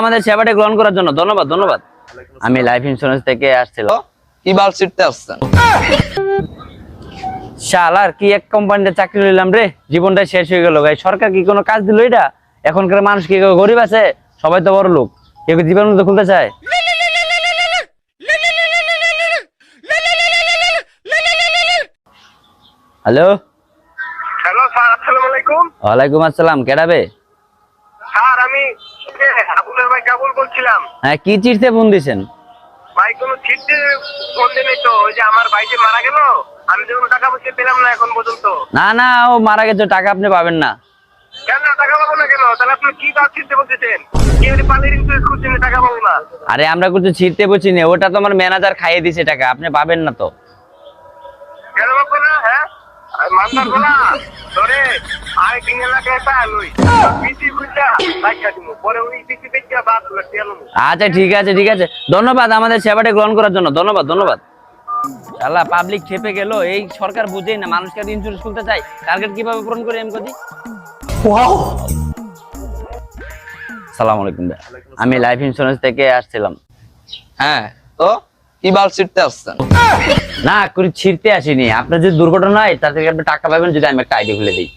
আমাদের সেবাটি গ্রহণ করার জন্য ধন্যবাদ ধন্যবাদ। আমি লাইফ ইন্স্যুরেন্স থেকে আসছিলাম। কি বাল ছিটতে আসছেন? শালার কি এক কোম্পানিতে চাকরি নিলাম রে, জীবনটা শেষ হয়ে গেল। ভাই সরকার কি কোনো কাজ দিল? এটা এখনকার মানুষ কি কেউ গরিব আছে? সবাই তো বড় লোক, কেউ কি জীবন মতো খুলতে চায়? হ্যালো হ্যালো স্যার, আসসালামু আলাইকুম। ওয়ালাইকুম আসসালাম। কেডাবে? স্যার আমি আবুলের ভাই কাবুল বলছিলাম। হ্যাঁ, কি চিঠতে ফোন দিছেন? ভাই কোনো চিঠি ফোন দেয়নি তো? ওই যে আমার ভাই যে মারা গেল, আমি যখন টাকা পয়সা পেলাম না এখন পর্যন্ত। না না, ও মারা গেছে, টাকা আপনি পাবেন না। কেন টাকা পাবো না কেন? তাহলে আপনি কি কাজ চিনতে বলতেছেন? কি আমি পানির ইন্স্যুরেন্স করছেন, টাকা পাবো না? আরে আমরা কিছু ছিঁড়তে বলছি না, ওটা তো আমার ম্যানেজার খাইয়ে দিছে টাকা, আপনি পাবেন না তো। কেন পাবো না? হ্যাঁ মানবার বলা ধরে আরেকদিন এলাকায় একটা আলোই পিসি খুঁজা লাইকা দিব, পরে ওই পিসি দেখে বাদ লাগতে এলো। আচ্ছা ঠিক আছে ঠিক আছে, ধন্যবাদ আমাদের সেবাটি গ্রহণ করার জন্য, ধন্যবাদ ধন্যবাদ। শালা পাবলিক খেপে গেল, এই সরকার বুঝেই না মানুষকে ইন্স্যুরেন্স খুলতে চাই, টার্গেট কিভাবে পূরণ করে এম করি। আসসালামু আলাইকুম ভাই, আমি লাইফ ইন্স্যুরেন্স থেকে আসছিলাম। হ্যাঁ, তো কি বাল ছিটতে আসছেন? না করি ছিঁড়তে আসিনি, আপনার যদি দুর্ঘটনা হয় তার থেকে আপনি টাকা পাবেন যদি আমি একটা আইডি খুলে দিই।